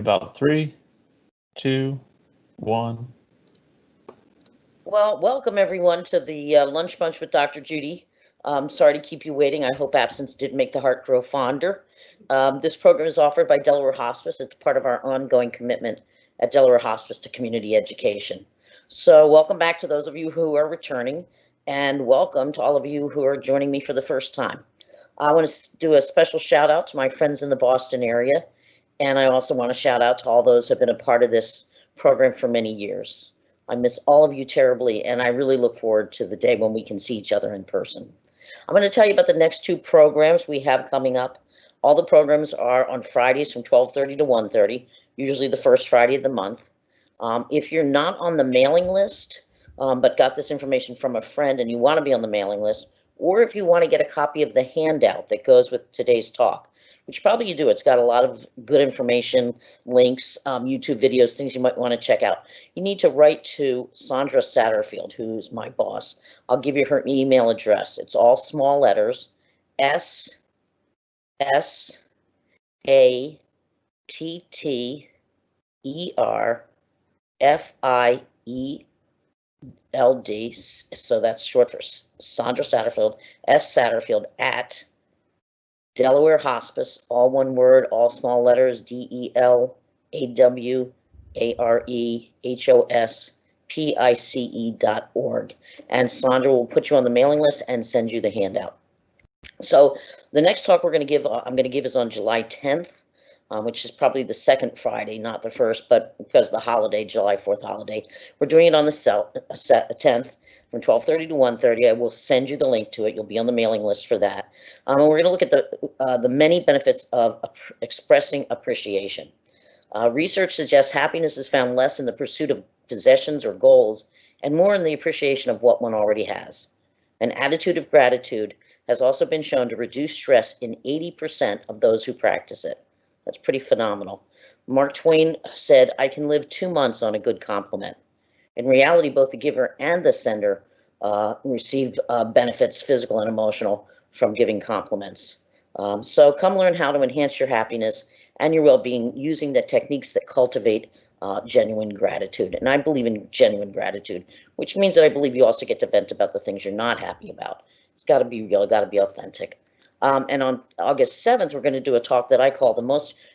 About 3, 2, 1. Well, welcome everyone to the Lunch Bunch with Dr. Judy. Sorry to keep you waiting. I hope absence did make the heart grow fonder. This program is offered by Delaware Hospice. It's part of our ongoing commitment at Delaware Hospice to community education. So welcome back to those of you who are returning, and welcome to all of you who are joining me for the first time. I want to do a special shout out to my friends in the Boston area, and I also want to shout out to all those who have been a part of this program for many years. I miss all of you terribly, and I really look forward to the day when we can see each other in person. I'm going to tell you about the next two programs we have coming up. All the programs are on Fridays from 12:30 to 1:30, usually the first Friday of the month. If you're not on the mailing list, but got this information from a friend and you want to be on the mailing list, or if you want to get a copy of the handout that goes with today's talk, which probably you do. It's got a lot of good information, links, YouTube videos, things you might want to check out. You need to write to Sandra Satterfield, who's my boss. I'll give you her email address. It's all small letters, SSATTERFIELD. So that's short for Sandra Satterfield, S. Satterfield at Delaware Hospice, all one word, all small letters, DelawareHospice.org. And Sandra will put you on the mailing list and send you the handout. So the next talk I'm going to give is on July 10th, which is probably the second Friday, not the first, but because of the holiday, July 4th holiday. We're doing it on the 10th. From 12:30 to 1:30, I will send you the link to it. You'll be on the mailing list for that. And we're going to look at the many benefits of expressing appreciation. Research suggests happiness is found less in the pursuit of possessions or goals and more in the appreciation of what one already has. An attitude of gratitude has also been shown to reduce stress in 80% of those who practice it. That's pretty phenomenal. Mark Twain said, "I can live 2 months on a good compliment." In reality, both the giver and the sender receive benefits, physical and emotional, from giving compliments. So come learn how to enhance your happiness and your well-being using the techniques that cultivate genuine gratitude. And I believe in genuine gratitude, which means that I believe you also get to vent about the things you're not happy about. It's got to be real, got to be authentic. And on August 7th, we're going to do a talk that I call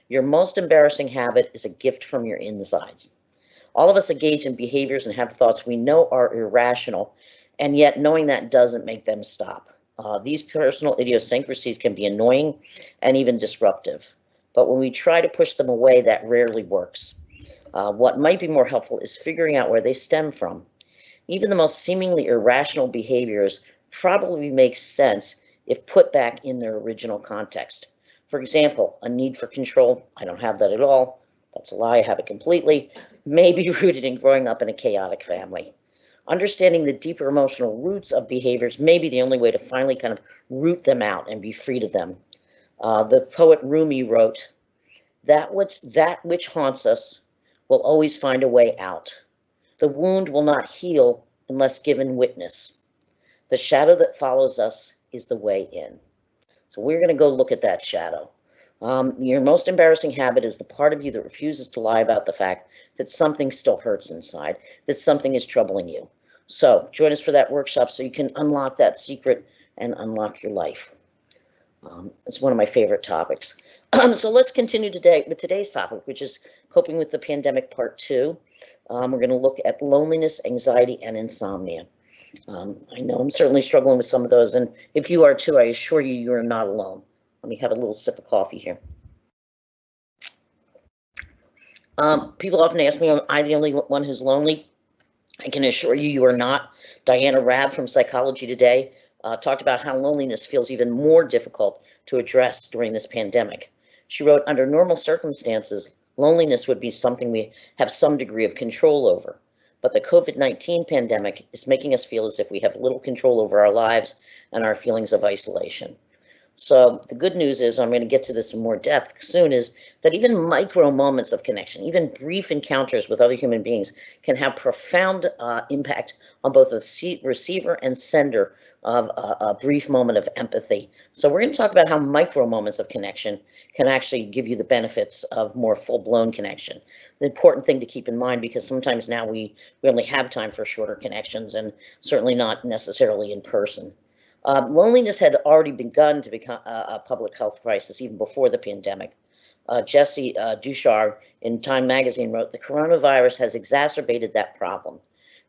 your most embarrassing habit is a gift from your insides. All of us engage in behaviors and have thoughts we know are irrational, and yet knowing that doesn't make them stop. These personal idiosyncrasies can be annoying and even disruptive, but when we try to push them away, that rarely works. What might be more helpful is figuring out where they stem from. Even the most seemingly irrational behaviors probably make sense if put back in their original context. For example, a need for control. I don't have that at all. That's a lie. I have it completely. May be rooted in growing up in a chaotic family. Understanding the deeper emotional roots of behaviors may be the only way to finally kind of root them out and be free to them. The poet Rumi wrote, that which haunts us will always find a way out. The wound will not heal unless given witness. The shadow that follows us is the way in." So we're going to go look at that shadow. Your most embarrassing habit is the part of you that refuses to lie about the fact that something still hurts inside, that something is troubling you. So join us for that workshop so you can unlock that secret and unlock your life. It's one of my favorite topics. So let's continue today with today's topic, which is coping with the pandemic part 2. We're going to look at loneliness, anxiety, and insomnia. I know I'm certainly struggling with some of those, and if you are too, I assure you, you are not alone. Let me have a little sip of coffee here. People often ask me, am I the only one who's lonely? I can assure you, you are not. Diana Rabb from Psychology Today talked about how loneliness feels even more difficult to address during this pandemic. She wrote, under normal circumstances, loneliness would be something we have some degree of control over. But the COVID-19 pandemic is making us feel as if we have little control over our lives and our feelings of isolation. So the good news is, I'm going to get to this in more depth soon, is that even micro moments of connection, even brief encounters with other human beings, can have profound impact on both the receiver and sender of a brief moment of empathy. So we're going to talk about how micro moments of connection can actually give you the benefits of more full-blown connection. The important thing to keep in mind, because sometimes now we only have time for shorter connections, and certainly not necessarily in person. Loneliness had already begun to become a public health crisis even before the pandemic. Jesse Dushar in Time magazine wrote, "The coronavirus has exacerbated that problem.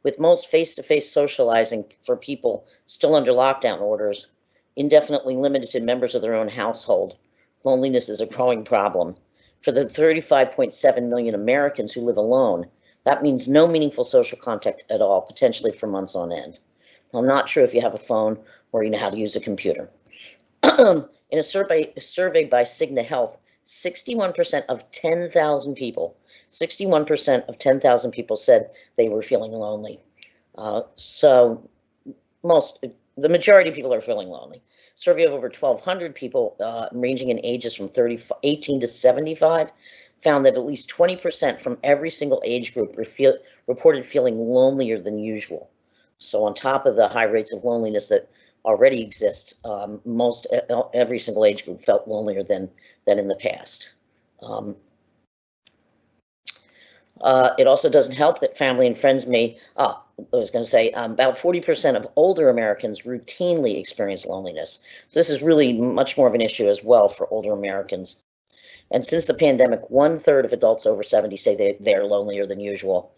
With most face-to-face socializing for people still under lockdown orders, indefinitely limited to members of their own household, loneliness is a growing problem. For the 35.7 million Americans who live alone, that means no meaningful social contact at all, potentially for months on end." I'm not sure if you have a phone or you know how to use a computer. In a survey by Cigna Health, 61% of 10,000 people, 61% of 10,000 people said they were feeling lonely. So the majority of people are feeling lonely. Survey of over 1,200 people ranging in ages from 18 to 75 found that at least 20% from every single age group reported feeling lonelier than usual. So on top of the high rates of loneliness that already exist, every single age group felt lonelier than in the past. It also doesn't help that family and friends I was going to say, about 40% of older Americans routinely experience loneliness. So this is really much more of an issue as well for older Americans. And since the pandemic, 1/3 of adults over 70 say they're lonelier than usual.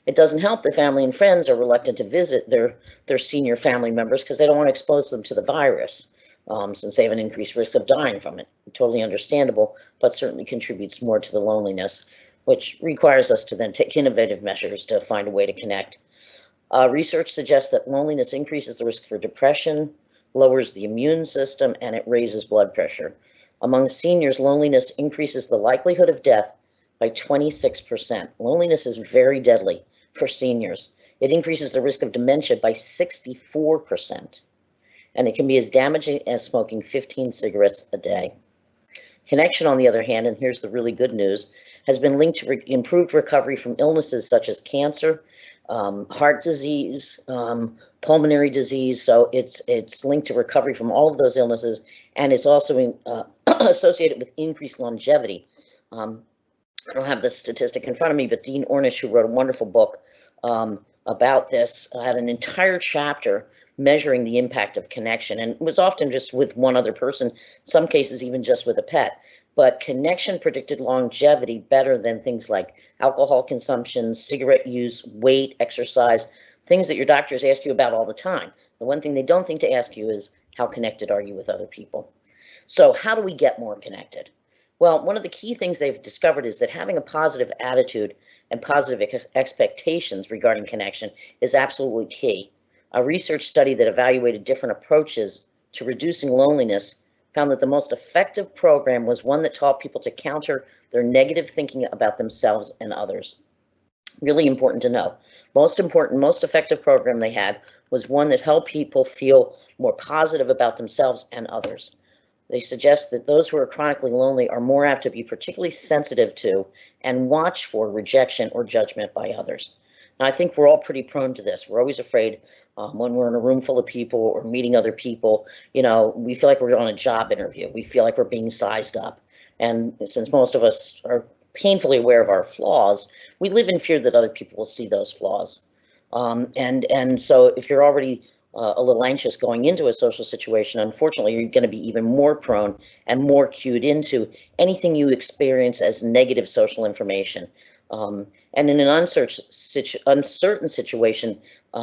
It doesn't help that family and friends are reluctant to visit their senior family members because they don't want to expose them to the virus, since they have an increased risk of dying from it. Totally understandable, but certainly contributes more to the loneliness, which requires us to then take innovative measures to find a way to connect. Research suggests that loneliness increases the risk for depression, lowers the immune system, and it raises blood pressure. Among seniors, loneliness increases the likelihood of death by 26%. Loneliness is very deadly for seniors. It increases the risk of dementia by 64%, and it can be as damaging as smoking 15 cigarettes a day. Connection, on the other hand, and here's the really good news, has been linked to improved recovery from illnesses such as cancer, heart disease, pulmonary disease. So it's linked to recovery from all of those illnesses, and it's also associated with increased longevity. I don't have the statistic in front of me, but Dean Ornish, who wrote a wonderful book about this, had an entire chapter measuring the impact of connection, and it was often just with one other person, some cases even just with a pet. But connection predicted longevity better than things like alcohol consumption, cigarette use, weight, exercise, things that your doctors ask you about all the time. The one thing they don't think to ask you is, how connected are you with other people? So how do we get more connected? Well, one of the key things they've discovered is that having a positive attitude and positive expectations regarding connection is absolutely key. A research study that evaluated different approaches to reducing loneliness found that the most effective program was one that taught people to counter their negative thinking about themselves and others. Really important to know. Most effective program they had was one that helped people feel more positive about themselves and others. They suggest that those who are chronically lonely are more apt to be particularly sensitive to and watch for rejection or judgment by others. Now, I think we're all pretty prone to this. We're always afraid when we're in a room full of people or meeting other people, we feel like we're on a job interview. We feel like we're being sized up. And since most of us are painfully aware of our flaws, we live in fear that other people will see those flaws. And so if you're already a little anxious going into a social situation, unfortunately, you're going to be even more prone and more cued into anything you experience as negative social information. And in an uncertain situation,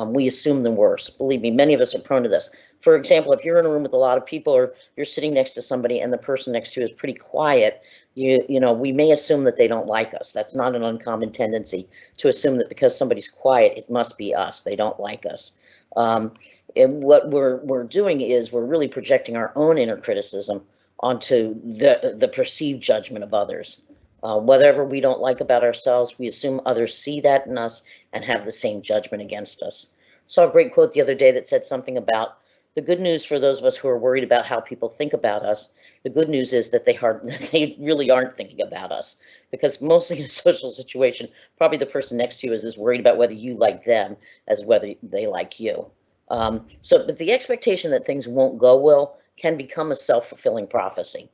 we assume the worst. Believe me, many of us are prone to this. For example, if you're in a room with a lot of people, or you're sitting next to somebody and the person next to you is pretty quiet, we may assume that they don't like us. That's not an uncommon tendency to assume that because somebody's quiet, it must be us. They don't like us. And what we're doing is we're really projecting our own inner criticism onto the perceived judgment of others. Whatever we don't like about ourselves, we assume others see that in us and have the same judgment against us. Saw a great quote the other day that said something about The good news for those of us who are worried about how people think about us, the good news is that they really aren't thinking about us, because mostly in a social situation, probably the person next to you is as worried about whether you like them as whether they like you. But the expectation that things won't go well can become a self-fulfilling prophecy.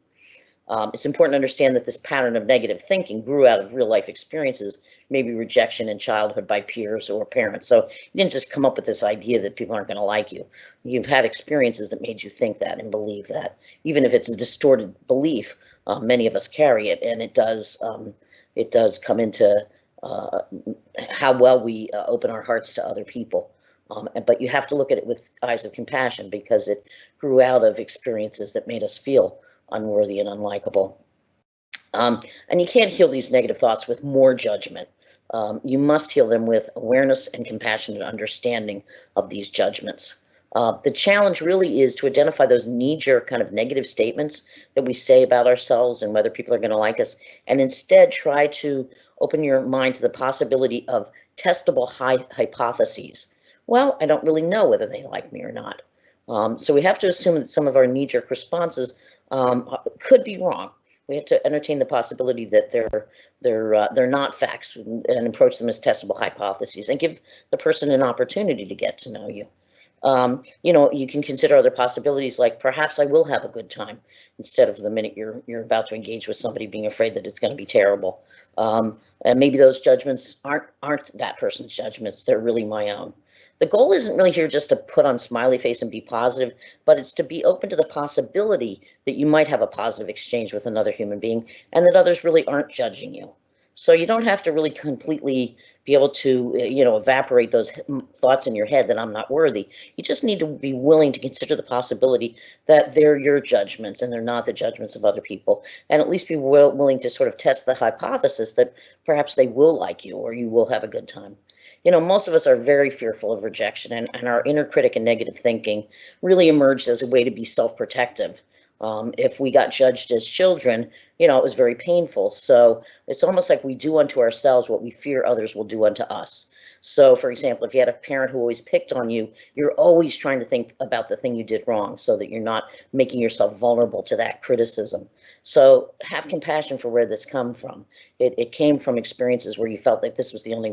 It's important to understand that this pattern of negative thinking grew out of real life experiences, maybe rejection in childhood by peers or parents. So you didn't just come up with this idea that people aren't going to like you. You've had experiences that made you think that and believe that. Even if it's a distorted belief, many of us carry it, and it does come into how well we open our hearts to other people. But you have to look at it with eyes of compassion, because it grew out of experiences that made us feel unworthy and unlikable. And you can't heal these negative thoughts with more judgment. You must heal them with awareness and compassionate understanding of these judgments. The challenge really is to identify those knee-jerk kind of negative statements that we say about ourselves and whether people are going to like us, and instead try to open your mind to the possibility of testable hypotheses. Well, I don't really know whether they like me or not. So we have to assume that some of our knee-jerk responses could be wrong. We have to entertain the possibility that they're not facts, and approach them as testable hypotheses, and give the person an opportunity to get to know you. You can consider other possibilities, like perhaps I will have a good time, instead of the minute you're about to engage with somebody being afraid that it's going to be terrible. And maybe those judgments aren't that person's judgments; they're really my own. The goal isn't really here just to put on smiley face and be positive, but it's to be open to the possibility that you might have a positive exchange with another human being, and that others really aren't judging you. So you don't have to really completely be able to, evaporate those thoughts in your head that I'm not worthy. You just need to be willing to consider the possibility that they're your judgments and they're not the judgments of other people, and at least be willing to sort of test the hypothesis that perhaps they will like you or you will have a good time. Most of us are very fearful of rejection, and our inner critic and negative thinking really emerged as a way to be self-protective. If we got judged as children, it was very painful. So it's almost like we do unto ourselves what we fear others will do unto us. So, for example, if you had a parent who always picked on you, you're always trying to think about the thing you did wrong so that you're not making yourself vulnerable to that criticism. So have compassion for where this comes from. It came from experiences where you felt like this was the only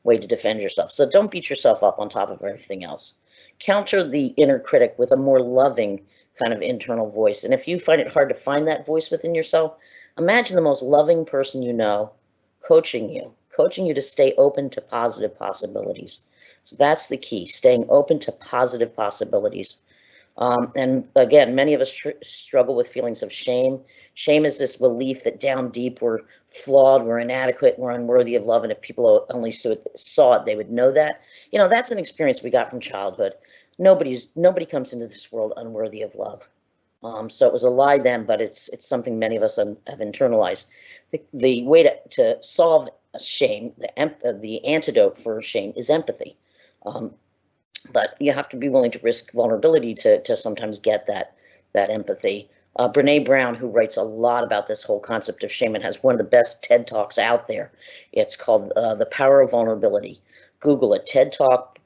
way to defend yourself. So don't beat yourself up on top of everything else. Counter the inner critic with a more loving kind of internal voice. And if you find it hard to find that voice within yourself, imagine the most loving person you know coaching you to stay open to positive possibilities. So that's the key, staying open to positive possibilities. And again, many of us struggle with feelings of shame. Shame is this belief that down deep we're flawed, we're inadequate, we're unworthy of love, and if people only saw it, they would know that. That's an experience we got from childhood. Nobody comes into this world unworthy of love. So it was a lie then, but it's something many of us have internalized. The way to solve shame, the antidote for shame, is empathy. But you have to be willing to risk vulnerability to sometimes get that empathy. Brene Brown, who writes a lot about this whole concept of shame and has one of the best TED Talks out there. It's called The Power of Vulnerability. Google it, TED Talk,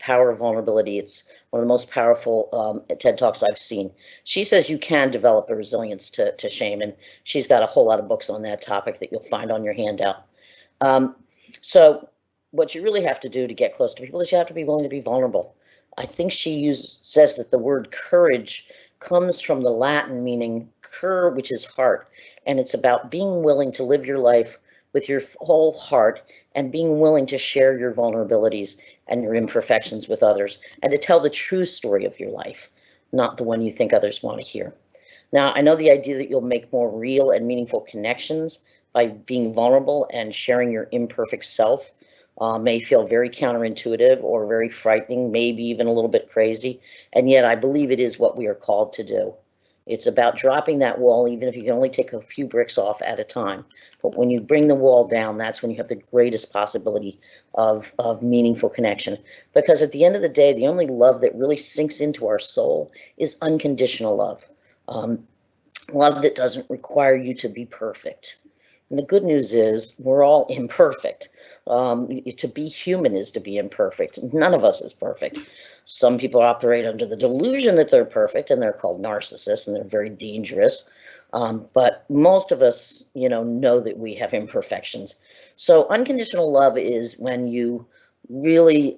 Power of Vulnerability. It's one of the most powerful TED Talks I've seen. She says you can develop a resilience to shame, and she's got a whole lot of books on that topic that you'll find on your handout. So what you really have to do to get close to people is you have to be willing to be vulnerable. I think she says that the word courage comes from the Latin meaning cur, which is heart. And it's about being willing to live your life with your whole heart and being willing to share your vulnerabilities and your imperfections with others, and to tell the true story of your life, not the one you think others want to hear. Now, I know the idea that you'll make more real and meaningful connections by being vulnerable and sharing your imperfect self may feel very counterintuitive or very frightening, maybe even a little bit crazy. And yet I believe it is what we are called to do. It's about dropping that wall, even if you can only take a few bricks off at a time. But when you bring the wall down, that's when you have the greatest possibility of meaningful connection. Because at the end of the day, the only love that really sinks into our soul is unconditional love. Love that doesn't require you to be perfect. And the good news is we're all imperfect. To be human is to be imperfect. None of us is perfect. Some people operate under the delusion that they're perfect, and they're called narcissists, and they're very dangerous. But most of us, know that we have imperfections. So unconditional love is when you really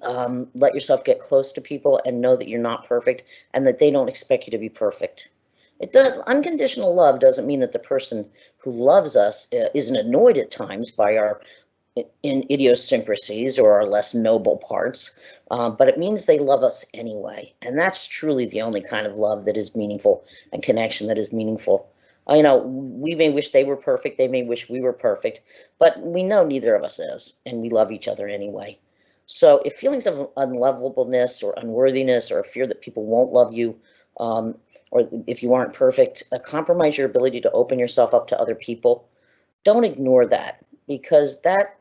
let yourself get close to people and know that you're not perfect and that they don't expect you to be perfect. It does. Unconditional love doesn't mean that the person who loves us isn't annoyed at times by our in idiosyncrasies or our less noble parts, but it means they love us anyway. And that's truly the only kind of love that is meaningful and connection that is meaningful. We may wish they were perfect, they may wish we were perfect, but we know neither of us is, and we love each other anyway. So if feelings of unlovableness or unworthiness or a fear that people won't love you, or if you aren't perfect, compromise your ability to open yourself up to other people, don't ignore that, because that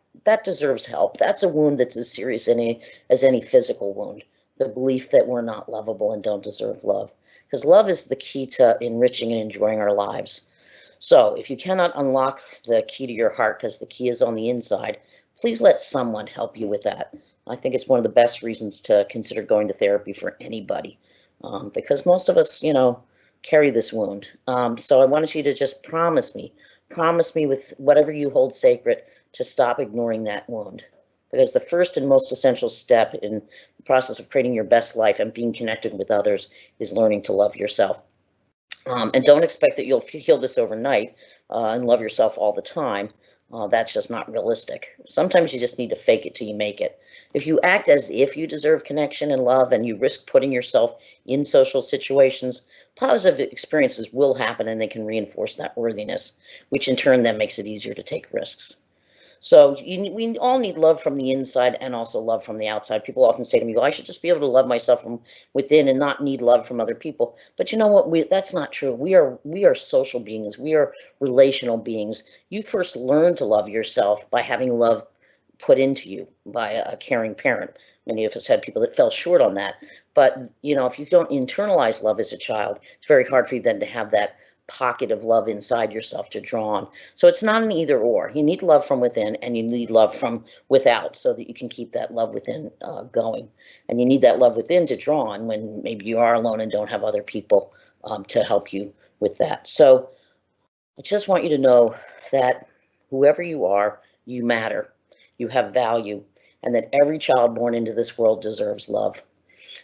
deserves help. That's a wound that's as serious as any physical wound. The belief that we're not lovable and don't deserve love. Because love is the key to enriching and enjoying our lives. So if you cannot unlock the key to your heart because the key is on the inside, please let someone help you with that. I think it's one of the best reasons to consider going to therapy for anybody. Because most of us, carry this wound. So I wanted you to just promise me with whatever you hold sacred, to stop ignoring that wound. Because the first and most essential step in the process of creating your best life and being connected with others is learning to love yourself. And don't expect that you'll heal this overnight and love yourself all the time. That's just not realistic. Sometimes you just need to fake it till you make it. If you act as if you deserve connection and love and you risk putting yourself in social situations, positive experiences will happen and they can reinforce that worthiness, which in turn then makes it easier to take risks. So we all need love from the inside and also love from the outside. People often say to me, well, I should just be able to love myself from within and not need love from other people. But you know what? That's not true. We are social beings. We are relational beings. You first learn to love yourself by having love put into you by a caring parent. Many of us had people that fell short on that. But, if you don't internalize love as a child, it's very hard for you then to have that pocket of love inside yourself to draw on. So it's not an either or. You need love from within and you need love from without so that you can keep that love within going. And you need that love within to draw on when maybe you are alone and don't have other people to help you with that. So I just want you to know that whoever you are, you matter, you have value, and that every child born into this world deserves love.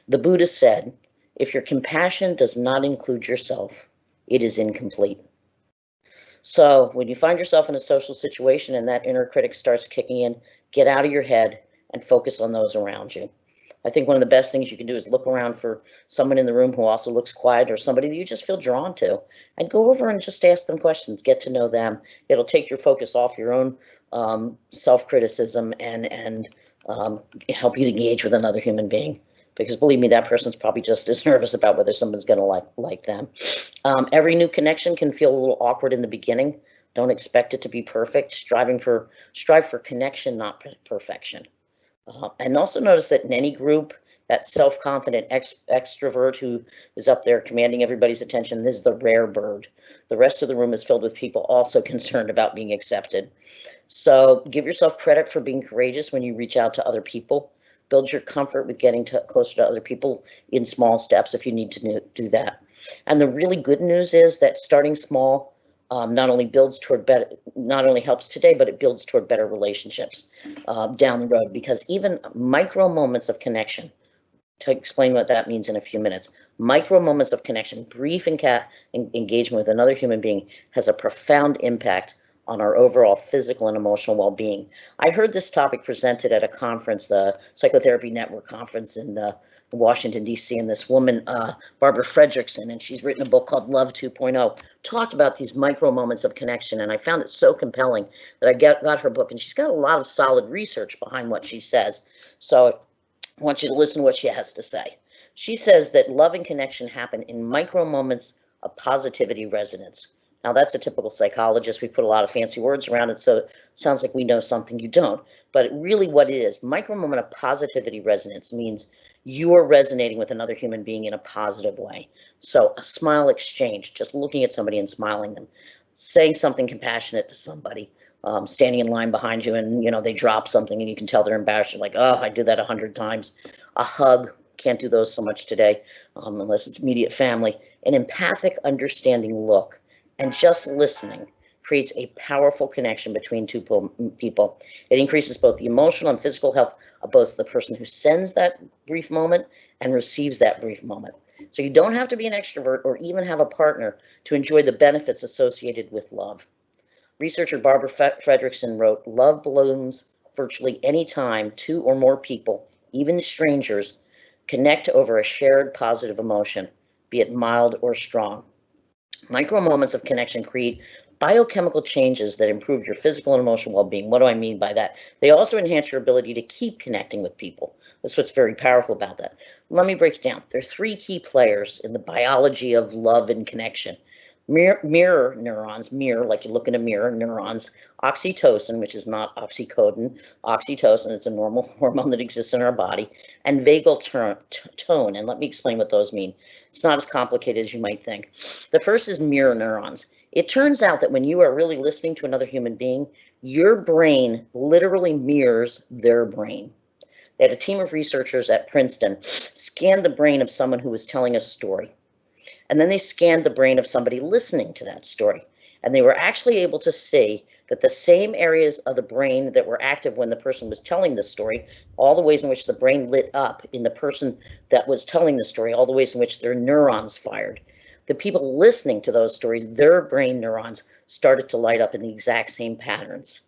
The Buddha said, if your compassion does not include yourself, it is incomplete. So when you find yourself in a social situation and that inner critic starts kicking in, get out of your head and focus on those around you. I think one of the best things you can do is look around for someone in the room who also looks quiet or somebody that you just feel drawn to, and go over and just ask them questions, get to know them. It'll take your focus off your own self-criticism and help you engage with another human being. Because believe me, that person's probably just as nervous about whether someone's going to like them. Every new connection can feel a little awkward in the beginning. Don't expect it to be perfect. Strive for connection, not perfection. And also notice that in any group, that self-confident extrovert who is up there commanding everybody's attention, this is the rare bird. The rest of the room is filled with people also concerned about being accepted. So give yourself credit for being courageous when you reach out to other people. Build your comfort with getting closer to other people in small steps if you need to do that. And the really good news is that starting small not only helps today, but it builds toward better relationships down the road. Because even micro moments of connection, to explain what that means in a few minutes, micro moments of connection, brief engagement with another human being has a profound impact on our overall physical and emotional well-being. I heard this topic presented at a conference, the Psychotherapy Network conference in Washington, D.C., and this woman, Barbara Fredrickson, and she's written a book called Love 2.0, talked about these micro moments of connection, and I found it so compelling that I got her book, and she's got a lot of solid research behind what she says. So I want you to listen to what she has to say. She says that love and connection happen in micro moments of positivity resonance. Now, that's a typical psychologist. We put a lot of fancy words around it, so it sounds like we know something you don't. But really what it is, micro moment of positivity resonance means you are resonating with another human being in a positive way. So a smile exchange, just looking at somebody and smiling them, saying something compassionate to somebody, standing in line behind you and, they drop something and you can tell they're embarrassed. You're like, oh, I did that 100 times. A hug, can't do those so much today unless it's immediate family. An empathic, understanding look and just listening creates a powerful connection between two people. It increases both the emotional and physical health of both the person who sends that brief moment and receives that brief moment. So you don't have to be an extrovert or even have a partner to enjoy the benefits associated with love. Researcher Barbara Fredrickson wrote, "Love blooms virtually any time two or more people, even strangers, connect over a shared positive emotion, be it mild or strong. Micro moments of connection create biochemical changes that improve your physical and emotional well-being." What do I mean by that? They also enhance your ability to keep connecting with people. That's what's very powerful about that. Let me break it down. There are three key players in the biology of love and connection. Mirror neurons, mirror, like you look in a mirror, neurons, oxytocin, which is not oxycodone, oxytocin, it's a normal hormone that exists in our body, and vagal tone. And let me explain what those mean. It's not as complicated as you might think. The first is mirror neurons. It turns out that when you are really listening to another human being, your brain literally mirrors their brain. They had a team of researchers at Princeton scan the brain of someone who was telling a story. And then they scanned the brain of somebody listening to that story. And they were actually able to see that the same areas of the brain that were active when the person was telling the story, all the ways in which the brain lit up in the person that was telling the story, all the ways in which their neurons fired. The people listening to those stories, their brain neurons started to light up in the exact same patterns.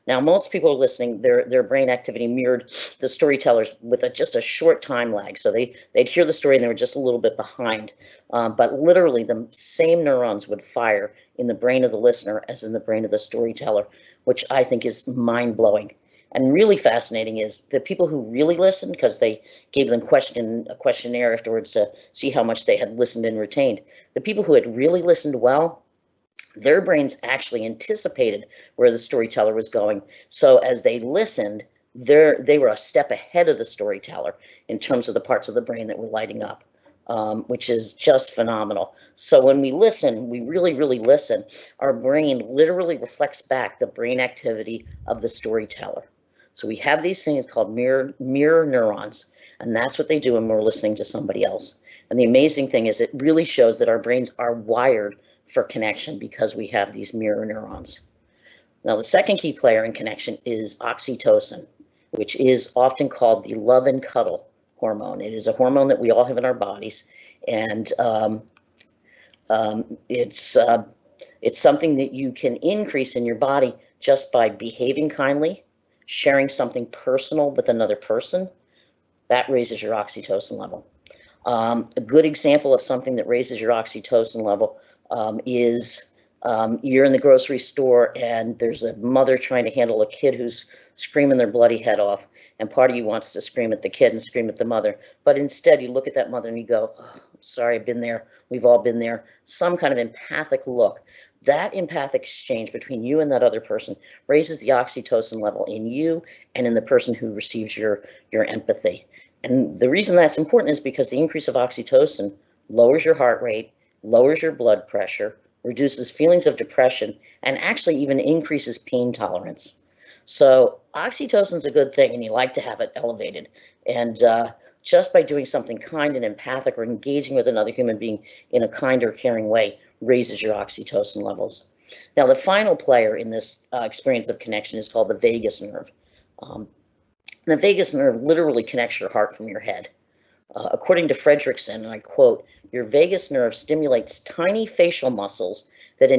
Now, most people listening, their brain activity mirrored the storytellers with just a short time lag. So they'd hear the story and they were just a little bit behind. But literally the same neurons would fire in the brain of the listener as in the brain of the storyteller, which I think is mind-blowing. And really fascinating is the people who really listened, because they gave them a questionnaire afterwards to see how much they had listened and retained. The people who had really listened well, their brains actually anticipated where the storyteller was going. So as they listened, they were a step ahead of the storyteller in terms of the parts of the brain that were lighting up, which is just phenomenal. So when we listen, we really, really listen, our brain literally reflects back the brain activity of the storyteller. So we have these things called mirror neurons, and that's what they do when we're listening to somebody else. And the amazing thing is it really shows that our brains are wired for connection because we have these mirror neurons. Now, the second key player in connection is oxytocin, which is often called the love and cuddle hormone. It is a hormone that we all have in our bodies, and it's something that you can increase in your body just by behaving kindly, sharing something personal with another person. That raises your oxytocin level. A good example of something that raises your oxytocin level is you're in the grocery store and there's a mother trying to handle a kid who's screaming their bloody head off, and part of you wants to scream at the kid and scream at the mother, but instead you look at that mother and you go, "Oh, sorry, I've been there, we've all been there." Some kind of empathic look. That empathic exchange between you and that other person raises the oxytocin level in you and in the person who receives your empathy. And the reason that's important is because the increase of oxytocin lowers your heart rate, lowers your blood pressure, reduces feelings of depression, and actually even increases pain tolerance. So oxytocin is a good thing, and you like to have it elevated. And just by doing something kind and empathic or engaging with another human being in a kind or caring way raises your oxytocin levels. Now, the final player in this experience of connection is called the vagus nerve. The vagus nerve literally connects your heart from your head. According to Fredrickson, and I quote, "Your vagus nerve stimulates tiny facial muscles that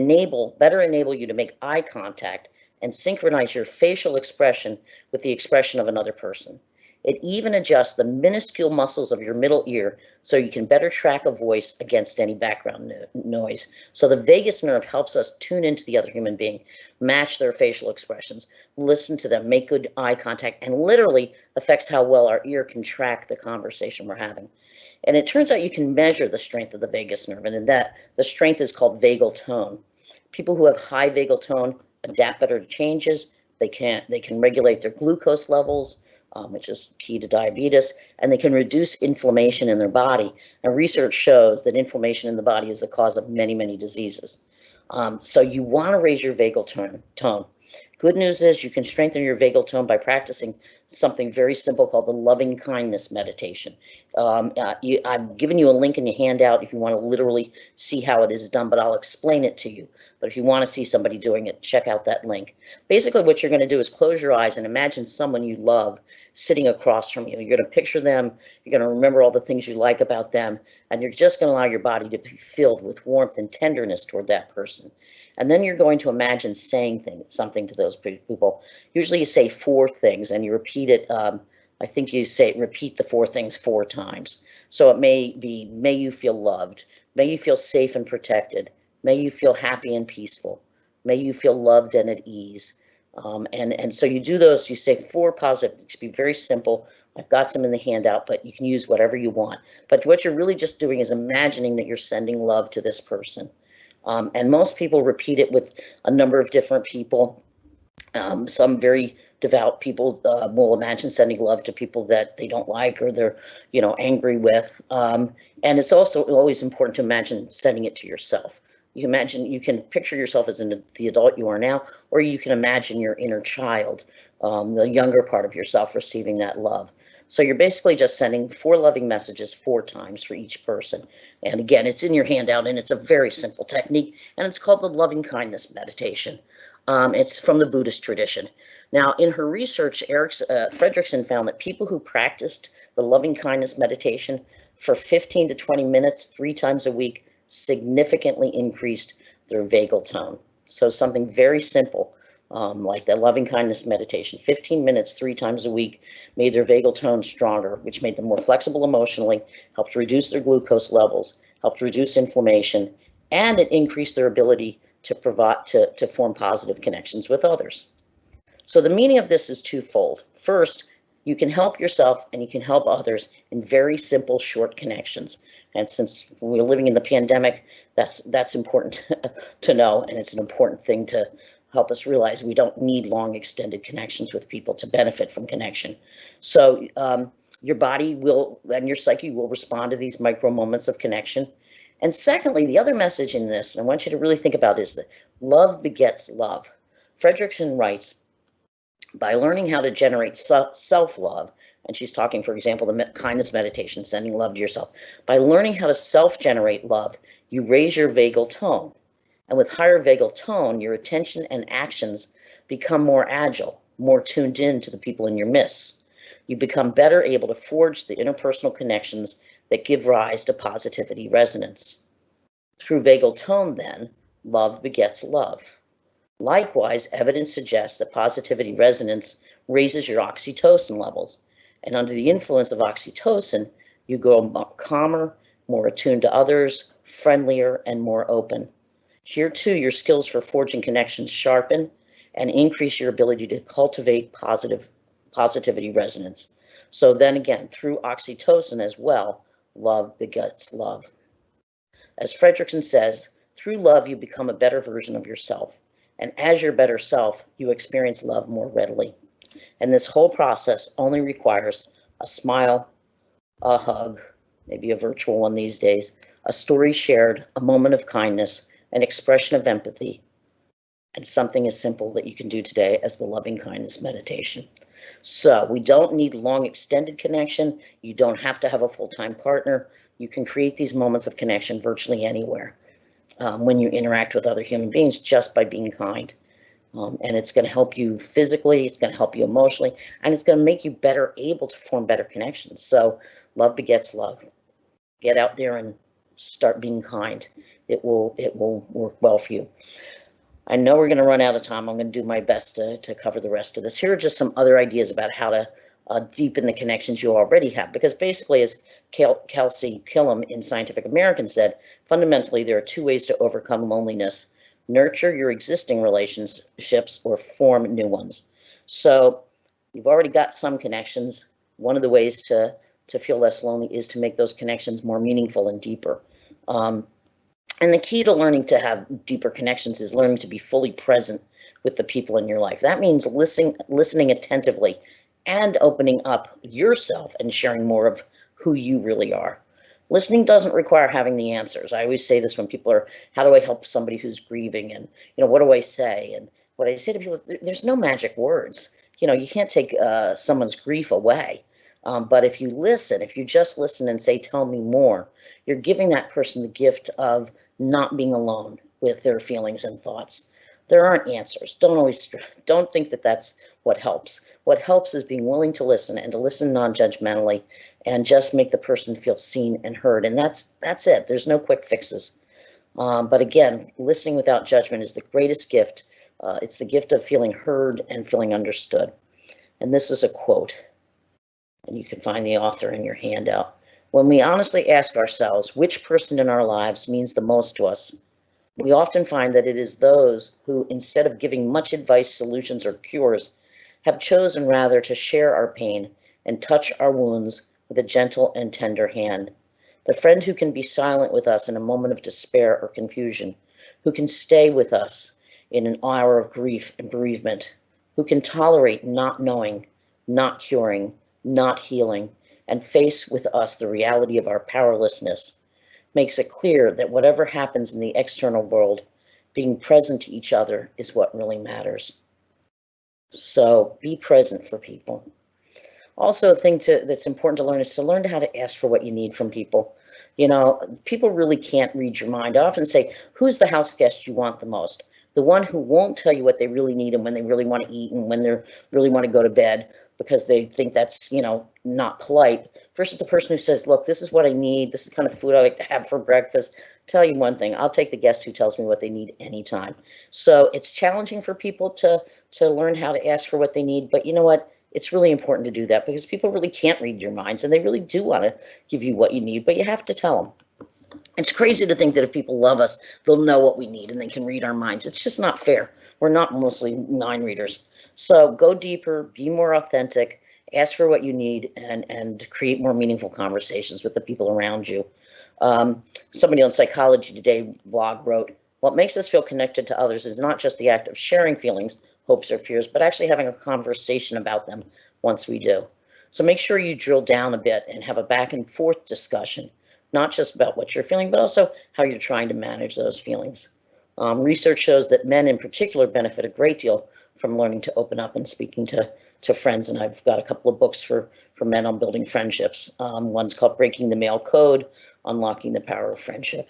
better enable you to make eye contact and synchronize your facial expression with the expression of another person. It even adjusts the minuscule muscles of your middle ear so you can better track a voice against any background noise." So the vagus nerve helps us tune into the other human being, match their facial expressions, listen to them, make good eye contact, and literally affects how well our ear can track the conversation we're having. And it turns out you can measure the strength of the vagus nerve, and in that, the strength is called vagal tone. People who have high vagal tone adapt better to changes. They can regulate their glucose levels, which is key to diabetes, and they can reduce inflammation in their body. And research shows that inflammation in the body is the cause of many, many diseases. So you want to raise your vagal tone. Good news is you can strengthen your vagal tone by practicing something very simple called the loving kindness meditation. I've given you a link in your handout if you want to literally see how it is done, but I'll explain it to you. But if you want to see somebody doing it, check out that link. Basically, what you're going to do is close your eyes and imagine someone you love sitting across from you. You're going to picture them, you're going to remember all the things you like about them, and you're just going to allow your body to be filled with warmth and tenderness toward that person. And then you're going to imagine saying something to those people. Usually you say 4 things and you repeat it. I think you repeat the 4 things 4 times. So it may be, may you feel loved. May you feel safe and protected. May you feel happy and peaceful. May you feel loved and at ease. And so you do those, you say 4 positive. It should be very simple. I've got some in the handout, but you can use whatever you want. But what you're really just doing is imagining that you're sending love to this person. And most people repeat it with a number of different people. Some very devout people will imagine sending love to people that they don't like or they're, angry with. And it's also always important to imagine sending it to yourself. You can picture yourself as the adult you are now, or you can imagine your inner child, the younger part of yourself receiving that love. So you're basically just sending 4 loving messages 4 times for each person. And again, it's in your handout, and it's a very simple technique, and it's called the loving kindness meditation. It's from the Buddhist tradition. Now, in her research, Fredrickson found that people who practiced the loving kindness meditation for 15 to 20 minutes 3 times a week significantly increased their vagal tone. So something very simple. Like the loving kindness meditation, 15 minutes 3 times a week made their vagal tone stronger, which made them more flexible emotionally, helped reduce their glucose levels, helped reduce inflammation, and it increased their ability to form positive connections with others. So the meaning of this is twofold. First, you can help yourself and you can help others in very simple, short connections. And since we're living in the pandemic, that's important to know, and it's an important thing to help us realize we don't need long extended connections with people to benefit from connection. So your body and your psyche will respond to these micro moments of connection. And secondly, the other message in this, and I want you to really think about, is that love begets love. Fredrickson writes, by learning how to generate self-love, and she's talking, for example, the kindness meditation, sending love to yourself. By learning how to self-generate love, you raise your vagal tone. And with higher vagal tone, your attention and actions become more agile, more tuned in to the people in your midst. You become better able to forge the interpersonal connections that give rise to positivity resonance. Through vagal tone, then, love begets love. Likewise, evidence suggests that positivity resonance raises your oxytocin levels. And under the influence of oxytocin, you grow calmer, more attuned to others, friendlier, and more open. Here, too, your skills for forging connections sharpen and increase your ability to cultivate positivity resonance. So then again, through oxytocin as well, love begets love. As Fredrickson says, through love, you become a better version of yourself. And as your better self, you experience love more readily. And this whole process only requires a smile, a hug, maybe a virtual one these days, a story shared, a moment of kindness, an expression of empathy, and something as simple that you can do today as the loving kindness meditation. So we don't need long extended connection. You don't have to have a full-time partner. You can create these moments of connection virtually anywhere when you interact with other human beings just by being kind. And it's going to help you physically, it's going to help you emotionally, and it's going to make you better able to form better connections. So love begets love. Get out there and start being kind. It will work well for you. I know we're going to run out of time. I'm going to do my best to cover the rest of this. Here are just some other ideas about how to deepen the connections you already have. Because basically, as Kelsey Killam in Scientific American said, fundamentally, there are 2 ways to overcome loneliness: nurture your existing relationships or form new ones. So you've already got some connections. One of the ways to feel less lonely is to make those connections more meaningful and deeper. And the key to learning to have deeper connections is learning to be fully present with the people in your life. That means listening attentively and opening up yourself and sharing more of who you really are. Listening doesn't require having the answers. I always say this when people are, how do I help somebody who's grieving? And, what do I say? And what I say to people, there's no magic words. You can't take someone's grief away. But if you listen, if you just listen and say, tell me more, you're giving that person the gift of not being alone with their feelings and thoughts. There aren't answers. Don't think that that's what helps. What helps is being willing to listen and to listen non-judgmentally and just make the person feel seen and heard. And that's it. There's no quick fixes. But again, listening without judgment is the greatest gift. It's the gift of feeling heard and feeling understood. And this is a quote, and you can find the author in your handout. When we honestly ask ourselves which person in our lives means the most to us, we often find that it is those who, instead of giving much advice, solutions, or cures, have chosen rather to share our pain and touch our wounds with a gentle and tender hand. The friend who can be silent with us in a moment of despair or confusion, who can stay with us in an hour of grief and bereavement, who can tolerate not knowing, not curing, not healing, and face with us the reality of our powerlessness, makes it clear that whatever happens in the external world, being present to each other is what really matters. So be present for people. Also, a thing that's important to learn is to learn how to ask for what you need from people. People really can't read your mind. I often say, who's the house guest you want the most? The one who won't tell you what they really need and when they really want to eat and when they really want to go to bed because they think that's, not polite, versus the person who says, look, this is what I need. This is the kind of food I like to have for breakfast. Tell you one thing, I'll take the guest who tells me what they need anytime. So it's challenging for people to learn how to ask for what they need. But you know what? It's really important to do that because people really can't read your minds and they really do want to give you what you need, but you have to tell them. It's crazy to think that if people love us, they'll know what we need and they can read our minds. It's just not fair. We're not mostly mind readers. So go deeper, be more authentic, ask for what you need, and create more meaningful conversations with the people around you. Somebody on Psychology Today blog wrote, what makes us feel connected to others is not just the act of sharing feelings, hopes, or fears, but actually having a conversation about them once we do. So make sure you drill down a bit and have a back and forth discussion, not just about what you're feeling, but also how you're trying to manage those feelings. Research shows that men in particular benefit a great deal from learning to open up and speaking to friends. And I've got a couple of books for men on building friendships. One's called Breaking the Male Code, Unlocking the Power of Friendship.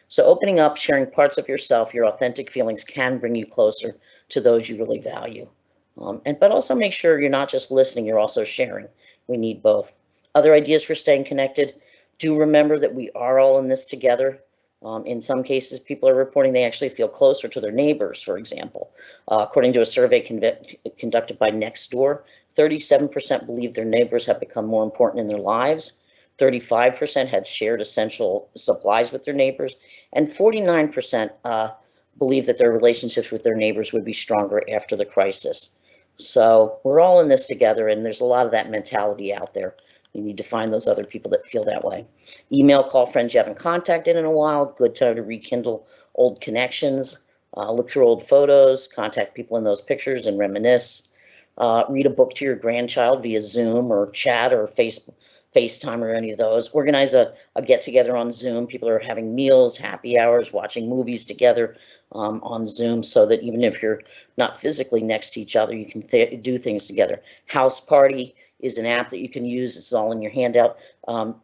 So opening up, sharing parts of yourself, your authentic feelings can bring you closer to those you really value. But also make sure you're not just listening, you're also sharing. We need both. Other ideas for staying connected. Do remember that we are all in this together. In some cases, people are reporting they actually feel closer to their neighbors, for example. According to a survey conducted by Nextdoor, 37% believe their neighbors have become more important in their lives. 35% had shared essential supplies with their neighbors, and 49% believe that their relationships with their neighbors would be stronger after the crisis. So we're all in this together, and there's a lot of that mentality out there. You need to find those other people that feel that way. Email, call friends you haven't contacted in a while. Good time to rekindle old connections. Look through old photos, contact people in those pictures and reminisce. Read a book to your grandchild via Zoom or chat or FaceTime or any of those. Organize a get-together on Zoom. People are having meals, happy hours, watching movies together on Zoom, so that even if you're not physically next to each other, you can do things together. House Party is an app that you can use. It's all in your handout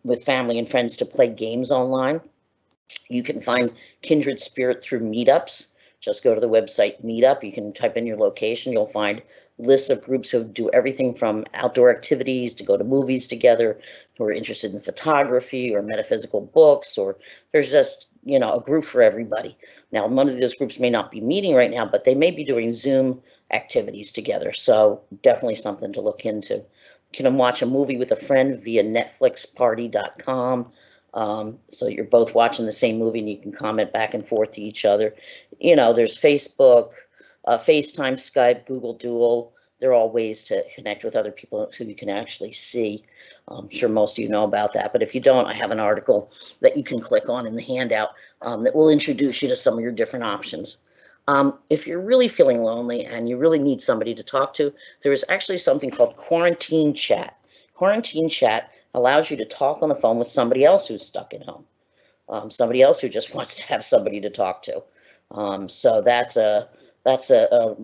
with family and friends to play games online. You can find kindred spirit through meetups. Just go to the website Meetup. You can type in your location. You'll find lists of groups who do everything from outdoor activities to go to movies together, who are interested in photography or metaphysical books, or there's just, a group for everybody. Now, one of those groups may not be meeting right now, but they may be doing Zoom activities together. So definitely something to look into. You can watch a movie with a friend via netflixparty.com. So you're both watching the same movie and you can comment back and forth to each other. There's Facebook, FaceTime, Skype, Google Duo. They're all ways to connect with other people who you can actually see. I'm sure most of you know about that, but if you don't, I have an article that you can click on in the handout that will introduce you to some of your different options. If you're really feeling lonely and you really need somebody to talk to, there is actually something called Quarantine Chat. Quarantine Chat allows you to talk on the phone with somebody else who's stuck at home, somebody else who just wants to have somebody to talk to. So that's a that's a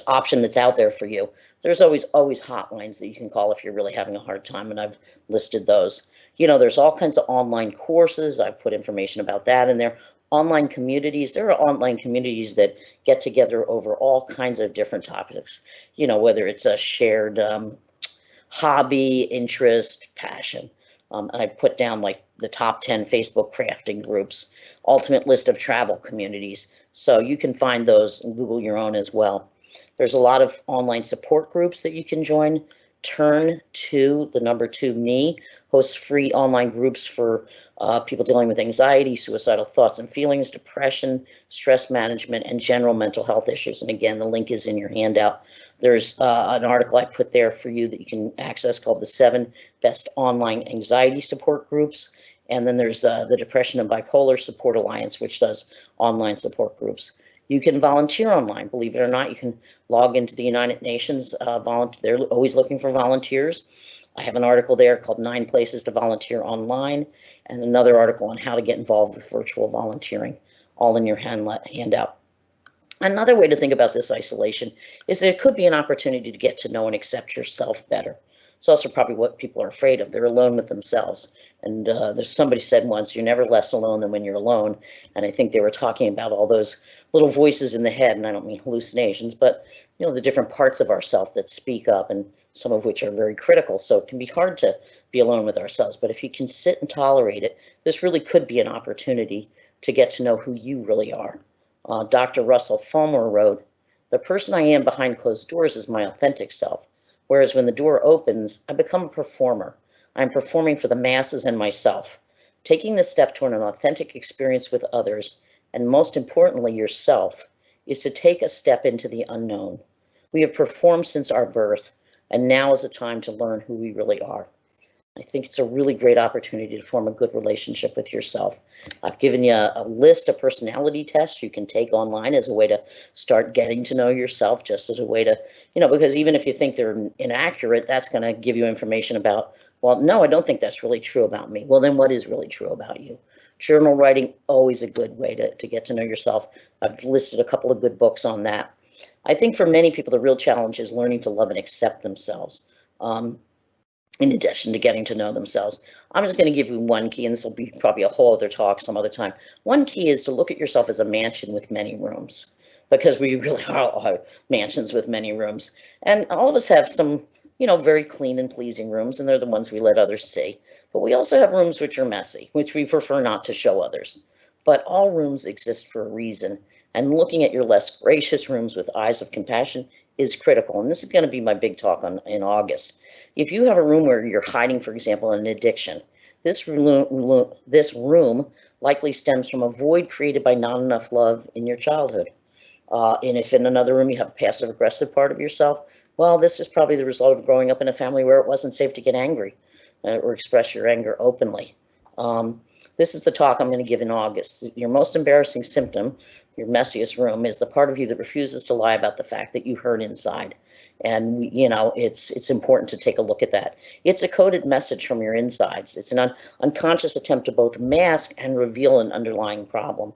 option that's out there for you. There's always hotlines that you can call if you're really having a hard time, and I've listed those. You know, there's all kinds of online courses. I've put information about that in there. Online communities. There are online communities that get together over all kinds of different topics. You know, whether it's a shared hobby, interest, passion. And I put down like the top 10 Facebook crafting groups, ultimate list of travel communities. So you can find those and Google your own as well. There's a lot of online support groups that you can join. Turn to the number 2 me hosts free online groups for people dealing with anxiety, suicidal thoughts and feelings, depression, stress management, and general mental health issues. And again, the link is in your handout. There's an article I put there for you that you can access called the 7 Best Online Anxiety Support Groups. And then there's the Depression and Bipolar Support Alliance, which does online support groups. You can volunteer online, believe it or not. You can log into the United Nations. They're always looking for volunteers. I have an article there called 9 Places to Volunteer Online, and another article on how to get involved with virtual volunteering, all in your handout. Another way to think about this isolation is that it could be an opportunity to get to know and accept yourself better. It's also probably what people are afraid of. They're alone with themselves. And there's somebody said once, you're never less alone than when you're alone. And I think they were talking about all those little voices in the head, and I don't mean hallucinations, but you know, the different parts of ourselves that speak up, and some of which are very critical. So it can be hard to be alone with ourselves. But if you can sit and tolerate it, this really could be an opportunity to get to know who you really are. Dr. Russell Fulmer wrote, "The person I am behind closed doors is my authentic self, whereas when the door opens, I become a performer. I'm performing for the masses and myself. Taking the step toward an authentic experience with others, and most importantly yourself, is to take a step into the unknown. We have performed since our birth, and now is the time to learn who we really are." I think it's a really great opportunity to form a good relationship with yourself. I've given you a list of personality tests you can take online as a way to start getting to know yourself, just as a way to, you know, because even if you think they're inaccurate, that's going to give you information about, well, no, I don't think that's really true about me. Well, then what is really true about you? Journal writing, always a good way to get to know yourself. I've listed a couple of good books on that. I think for many people, the real challenge is learning to love and accept themselves. In addition to getting to know themselves. I'm just going to give you one key, and this will be probably a whole other talk some other time. One key is to look at yourself as a mansion with many rooms, because we really are mansions with many rooms. And all of us have some, you know, very clean and pleasing rooms, and they're the ones we let others see. But we also have rooms which are messy, which we prefer not to show others. But all rooms exist for a reason, and looking at your less gracious rooms with eyes of compassion is critical. And this is going to be my big talk in August. If you have a room where you're hiding, for example, an addiction, this room likely stems from a void created by not enough love in your childhood. And if in another room you have a passive aggressive part of yourself, well, this is probably the result of growing up in a family where it wasn't safe to get angry or express your anger openly. This is the talk I'm going to give in August. Your most embarrassing symptom, your messiest room, is the part of you that refuses to lie about the fact that you hurt inside. And, you know, it's important to take a look at that. It's a coded message from your insides. It's an unconscious attempt to both mask and reveal an underlying problem.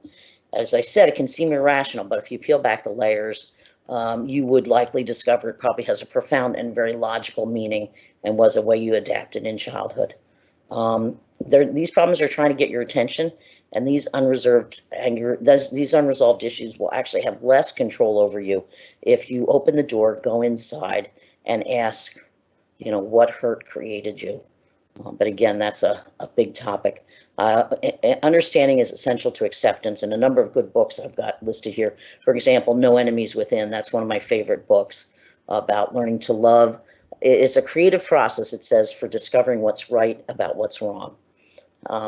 As I said, it can seem irrational, but if you peel back the layers, you would likely discover it probably has a profound and very logical meaning and was a way you adapted in childhood. These problems are trying to get your attention, and these unresolved issues will actually have less control over you if you open the door, go inside, and ask, you know, what hurt created you. But again, that's a big topic. Understanding is essential to acceptance, and a number of good books I've got listed here. For example, No Enemies Within. That's one of my favorite books about learning to love. It's a creative process, it says, for discovering what's right about what's wrong.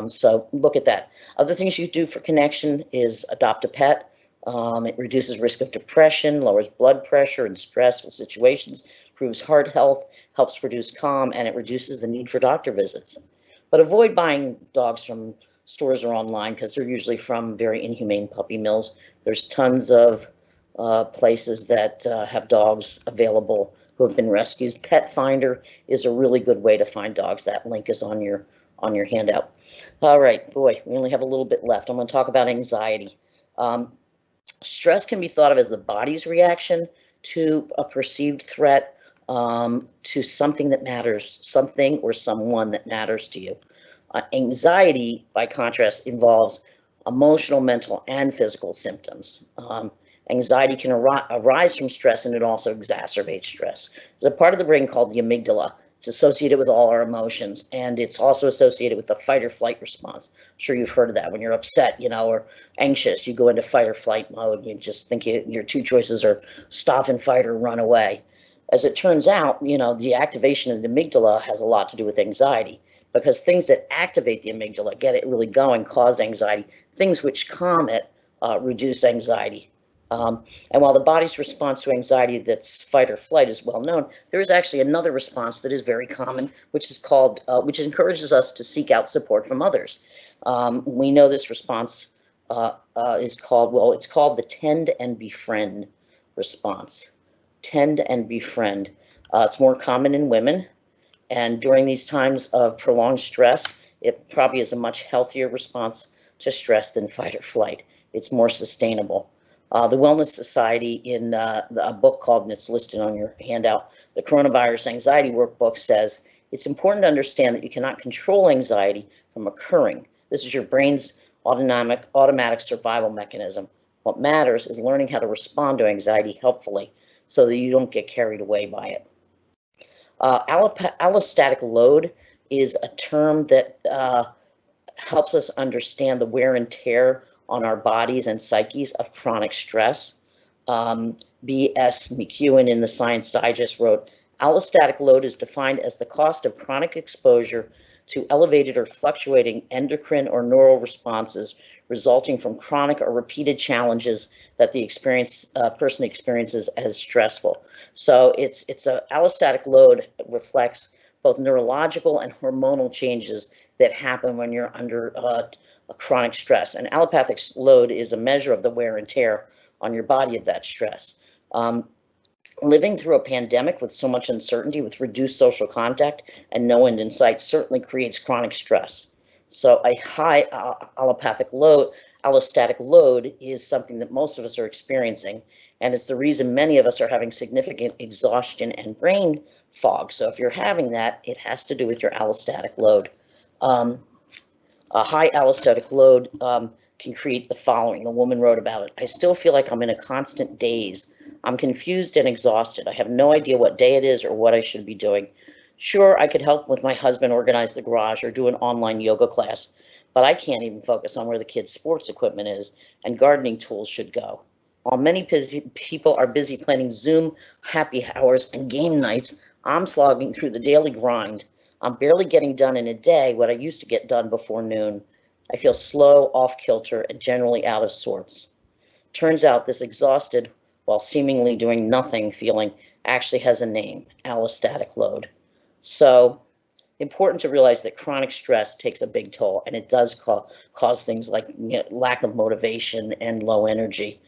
So look at that. Other things you do for connection is adopt a pet. It reduces risk of depression, lowers blood pressure in stressful situations, improves heart health, helps produce calm, and it reduces the need for doctor visits. But avoid buying dogs from stores or online, because they're usually from very inhumane puppy mills. There's tons of places that have dogs available who have been rescued. Pet Finder is a really good way to find dogs. That link is on your handout. All right, boy, we only have a little bit left. I'm going to talk about anxiety. Stress can be thought of as the body's reaction to a perceived threat, to something that matters, something or someone that matters to you. Anxiety, by contrast, involves emotional, mental, and physical symptoms. Anxiety can arise from stress, and it also exacerbates stress. There's a part of the brain called the amygdala. It's associated with all our emotions, and it's also associated with the fight or flight response. I'm sure you've heard of that. When you're upset, or anxious, you go into fight or flight mode. You just think your two choices are stop and fight or run away. As it turns out, the activation of the amygdala has a lot to do with anxiety, because things that activate the amygdala, get it really going, cause anxiety. Things which calm it reduce anxiety. And while the body's response to anxiety, that's fight or flight, is well known, there is actually another response that is very common, which encourages us to seek out support from others. We know this response it's called the tend and befriend response. Tend and befriend. It's more common in women, and during these times of prolonged stress, it probably is a much healthier response to stress than fight or flight. It's more sustainable. The Wellness Society, in a book called, and it's listed on your handout, the Coronavirus Anxiety Workbook, says it's important to understand that you cannot control anxiety from occurring. This is your brain's automatic survival mechanism. What matters is learning how to respond to anxiety helpfully so that you don't get carried away by it. Allostatic load is a term that helps us understand the wear and tear on our bodies and psyches of chronic stress. B.S. McEwen in the Science Digest wrote, allostatic load is defined as the cost of chronic exposure to elevated or fluctuating endocrine or neural responses resulting from chronic or repeated challenges that the person experiences as stressful. So it's a allostatic load reflects both neurological and hormonal changes that happen when you're under a chronic stress. And allopathic load is a measure of the wear and tear on your body of that stress. Living through a pandemic with so much uncertainty, with reduced social contact and no end in sight, certainly creates chronic stress. So a high allostatic load is something that most of us are experiencing, and it's the reason many of us are having significant exhaustion and brain fog. So if you're having that, it has to do with your allostatic load. A high allostatic load can create the following. The woman wrote about it. I still feel like I'm in a constant daze. I'm confused and exhausted. I have no idea what day it is or what I should be doing. Sure, I could help with my husband organize the garage or do an online yoga class, but I can't even focus on where the kids' sports equipment is and gardening tools should go. While many people are busy planning Zoom happy hours and game nights, I'm slogging through the daily grind. I'm barely getting done in a day what I used to get done before noon. I feel slow, off kilter, and generally out of sorts. Turns out this exhausted while seemingly doing nothing feeling actually has a name, allostatic load. So important to realize that chronic stress takes a big toll, and it does cause things like lack of motivation and low energy.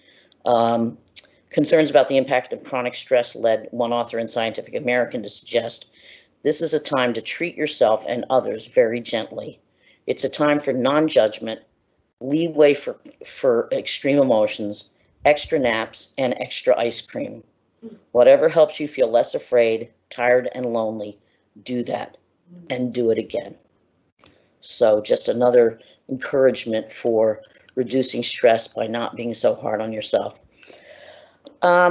Concerns about the impact of chronic stress led one author in Scientific American to suggest this is a time to treat yourself and others very gently. It's a time for non-judgment, leeway for extreme emotions, extra naps, and extra ice cream. Whatever helps you feel less afraid, tired, and lonely, do that and do it again. So just another encouragement for reducing stress by not being so hard on yourself. I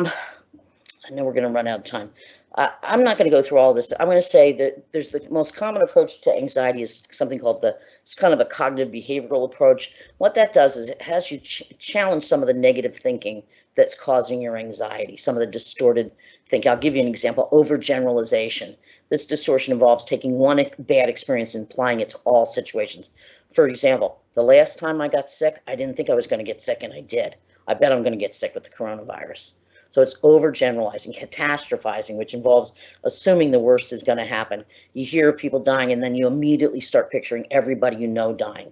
know we're going to run out of time. I'm not going to go through all this. I'm going to say that there's the most common approach to anxiety is something called it's kind of a cognitive behavioral approach. What that does is it has you challenge some of the negative thinking that's causing your anxiety, some of the distorted thinking. I'll give you an example, overgeneralization. This distortion involves taking one bad experience and applying it to all situations. For example, the last time I got sick, I didn't think I was going to get sick, and I did. I bet I'm going to get sick with the coronavirus. So it's overgeneralizing, catastrophizing, which involves assuming the worst is going to happen. You hear people dying, and then you immediately start picturing everybody you know dying.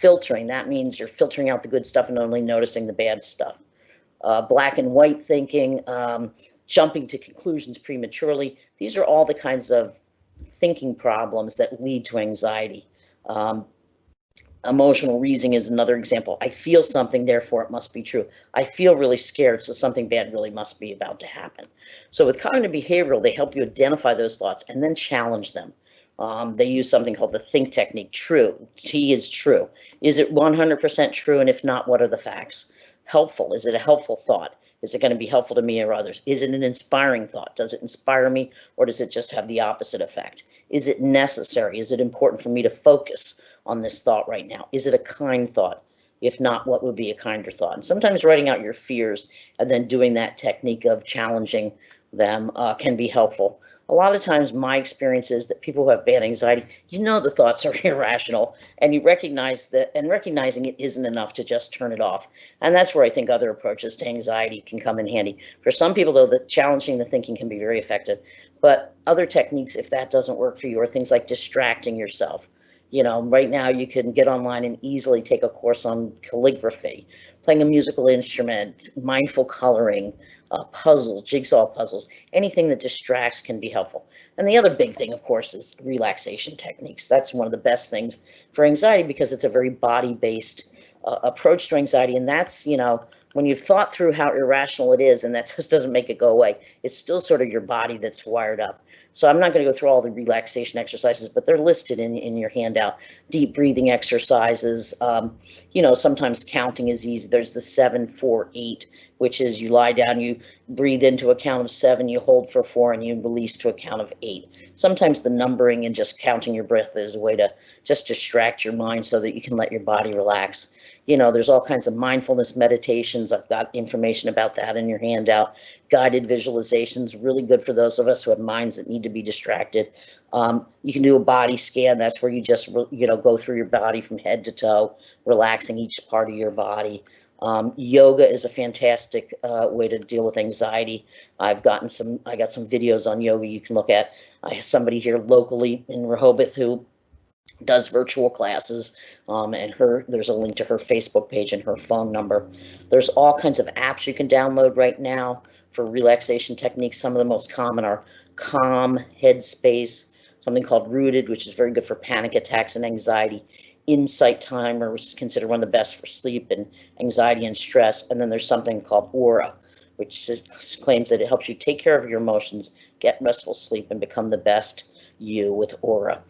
Filtering, that means you're filtering out the good stuff and only noticing the bad stuff. Black and white thinking, jumping to conclusions prematurely. These are all the kinds of thinking problems that lead to anxiety. Emotional reasoning is another example. I feel something, therefore it must be true. I feel really scared, so something bad really must be about to happen. So with cognitive behavioral, they help you identify those thoughts and then challenge them. They use something called the think technique. True. T is true. Is it 100% true? And if not, what are the facts? Helpful. Is it a helpful thought? Is it going to be helpful to me or others? Is it an inspiring thought? Does it inspire me, or does it just have the opposite effect? Is it necessary? Is it important for me to focus on this thought right now? Is it a kind thought? If not, what would be a kinder thought? And sometimes writing out your fears and then doing that technique of challenging them can be helpful. A lot of times my experience is that people who have bad anxiety, the thoughts are irrational, and you recognize that, and recognizing it isn't enough to just turn it off. And that's where I think other approaches to anxiety can come in handy. For some people, though, the challenging the thinking can be very effective. But other techniques, if that doesn't work for you, are things like distracting yourself. Right now you can get online and easily take a course on calligraphy, playing a musical instrument, mindful coloring, puzzles, jigsaw puzzles. Anything that distracts can be helpful. And the other big thing, of course, is relaxation techniques. That's one of the best things for anxiety because it's a very body-based approach to anxiety. And that's, when you've thought through how irrational it is, and that just doesn't make it go away, it's still sort of your body that's wired up. So I'm not going to go through all the relaxation exercises, but they're listed in your handout. Deep breathing exercises. Sometimes counting is easy. There's the 7, 4, 8, which is you lie down, you breathe into a count of 7, you hold for 4, and you release to a count of 8. Sometimes the numbering and just counting your breath is a way to just distract your mind so that you can let your body relax. There's all kinds of mindfulness meditations. I've got information about that in your handout. Guided visualizations, really good for those of us who have minds that need to be distracted. You can do a body scan. That's where you just, go through your body from head to toe, relaxing each part of your body. Yoga is a fantastic way to deal with anxiety. I got some videos on yoga you can look at. I have somebody here locally in Rehoboth who does virtual classes, and there's a link to her Facebook page and her phone number. There's all kinds of apps you can download right now for relaxation techniques. Some of the most common are Calm, Headspace, something called Rooted, which is very good for panic attacks and anxiety, Insight Timer, which is considered one of the best for sleep and anxiety and stress, and then there's something called Aura, which claims that it helps you take care of your emotions, get restful sleep, and become the best you with Aura.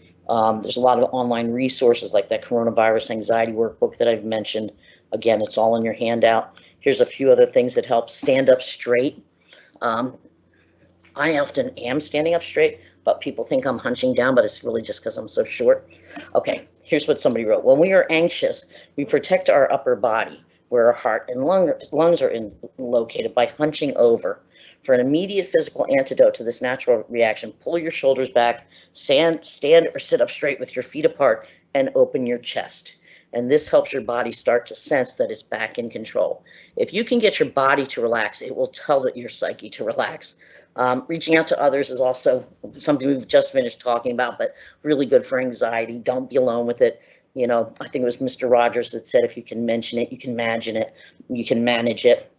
There's a lot of online resources like that coronavirus anxiety workbook that I've mentioned. Again, it's all in your handout. Here's a few other things that help. Stand up straight. I often am standing up straight, but people think I'm hunching down, but it's really just because I'm so short. Okay, here's what somebody wrote. When we are anxious, we protect our upper body, where our heart and lungs are located, by hunching over. For an immediate physical antidote to this natural reaction, pull your shoulders back, stand or sit up straight with your feet apart, and open your chest. And this helps your body start to sense that it's back in control. If you can get your body to relax, it will tell your psyche to relax. Reaching out to others is also something we've just finished talking about, but really good for anxiety. Don't be alone with it. I think it was Mr. Rogers that said, if you can mention it, you can imagine it, you can manage it.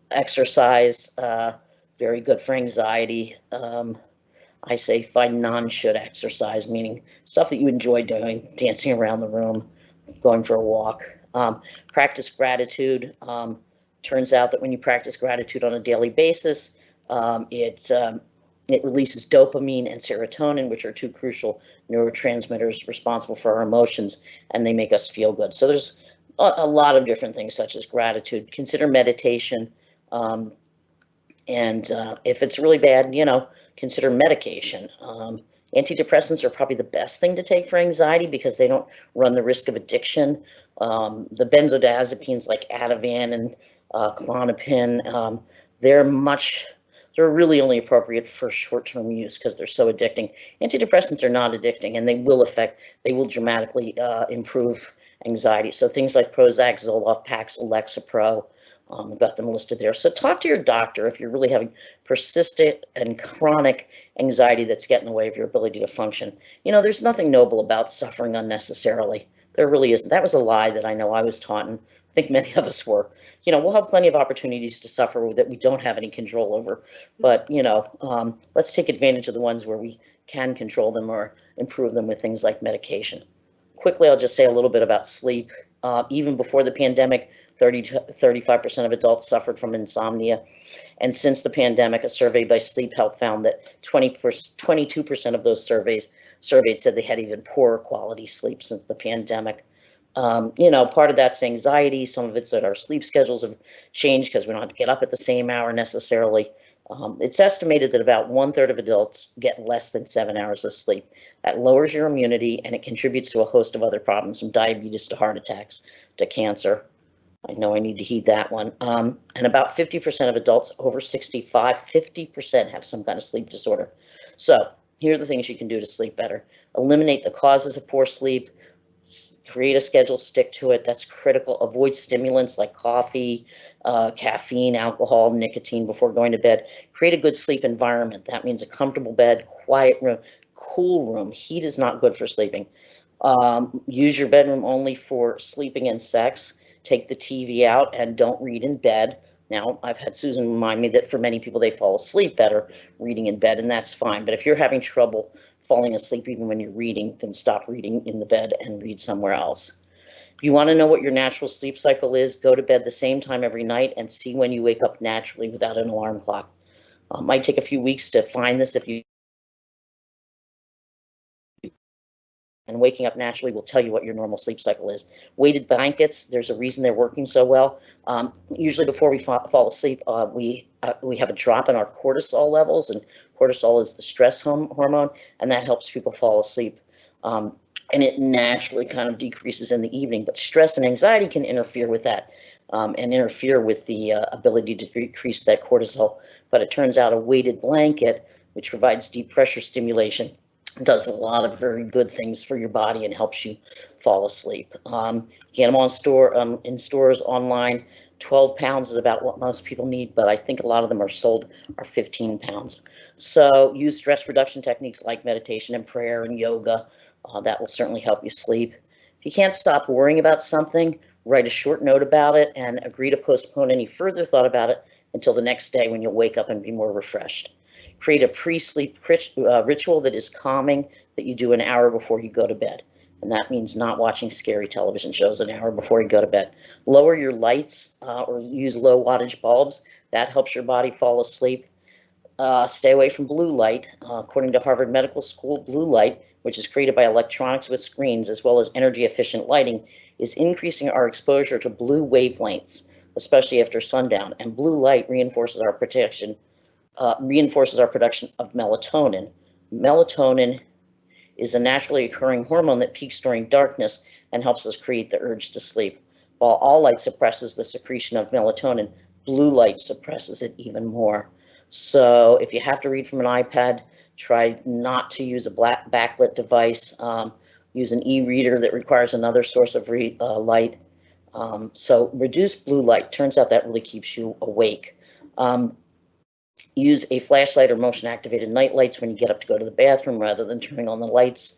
Exercise, very good for anxiety. I say find non-should exercise, meaning stuff that you enjoy doing, dancing around the room, going for a walk. Practice gratitude. Turns out that when you practice gratitude on a daily basis, it releases dopamine and serotonin, which are two crucial neurotransmitters responsible for our emotions, and they make us feel good. So there's a lot of different things such as gratitude. Consider meditation. And if it's really bad, consider medication. Antidepressants are probably the best thing to take for anxiety because they don't run the risk of addiction. The benzodiazepines like Ativan and Klonopin, they're really only appropriate for short-term use because they're so addicting. Antidepressants are not addicting, and they will dramatically improve anxiety. So things like Prozac, Zoloft, Paxil, Lexapro, I've got them listed there. So talk to your doctor if you're really having persistent and chronic anxiety that's getting in the way of your ability to function. There's nothing noble about suffering unnecessarily. There really isn't. That was a lie that I know I was taught, and I think many of us were. We'll have plenty of opportunities to suffer that we don't have any control over. But, let's take advantage of the ones where we can control them or improve them with things like medication. quickly, I'll just say a little bit about sleep. Even before the pandemic, 30 to 35% of adults suffered from insomnia. And since the pandemic, a survey by Sleep Health found that 22% of those surveyed said they had even poorer quality sleep since the pandemic. Part of that's anxiety. Some of it's that our sleep schedules have changed because we don't have to get up at the same hour necessarily. It's estimated that about 1/3 of adults get less than 7 hours of sleep. That lowers your immunity, and it contributes to a host of other problems, from diabetes to heart attacks to cancer. I know I need to heed that one. And about 50% of adults over 65, 50% have some kind of sleep disorder. So here are the things you can do to sleep better. Eliminate the causes of poor sleep. Create a schedule, stick to it. That's critical. Avoid stimulants like coffee, caffeine, alcohol, nicotine before going to bed. Create a good sleep environment. That means a comfortable bed, quiet room, cool room. Heat is not good for sleeping. Use your bedroom only for sleeping and sex. Take the TV out and don't read in bed. Now, I've had Susan remind me that for many people, they fall asleep better reading in bed, and that's fine. But if you're having trouble falling asleep even when you're reading, then stop reading in the bed and read somewhere else. If you want to know what your natural sleep cycle is, go to bed the same time every night and see when you wake up naturally without an alarm clock. Might take a few weeks to find this and waking up naturally will tell you what your normal sleep cycle is. Weighted blankets, there's a reason they're working so well. Usually before we fall asleep, we have a drop in our cortisol levels, and cortisol is the stress hormone, and that helps people fall asleep. And it naturally kind of decreases in the evening, but stress and anxiety can interfere with that and interfere with the ability to decrease that cortisol. But it turns out a weighted blanket, which provides deep pressure stimulation, does a lot of very good things for your body and helps you fall asleep. Get them on in stores, online. 12 pounds is about what most people need, but I think a lot of them are 15 pounds. So use stress reduction techniques like meditation and prayer and yoga. That will certainly help you sleep. If you can't stop worrying about something, write a short note about it and agree to postpone any further thought about it until the next day when you'll wake up and be more refreshed. Create a pre-sleep ritual that is calming that you do an hour before you go to bed. And that means not watching scary television shows an hour before you go to bed. Lower your lights or use low wattage bulbs. That helps your body fall asleep. Stay away from blue light. According to Harvard Medical School, blue light, which is created by electronics with screens as well as energy efficient lighting, is increasing our exposure to blue wavelengths, especially after sundown. And blue light reinforces our production of melatonin. Melatonin is a naturally occurring hormone that peaks during darkness and helps us create the urge to sleep. While all light suppresses the secretion of melatonin, blue light suppresses it even more. So if you have to read from an iPad, try not to use a backlit device. Use an e-reader that requires another source of light. So reduce blue light. Turns out that really keeps you awake. Use a flashlight or motion activated night lights when you get up to go to the bathroom rather than turning on the lights.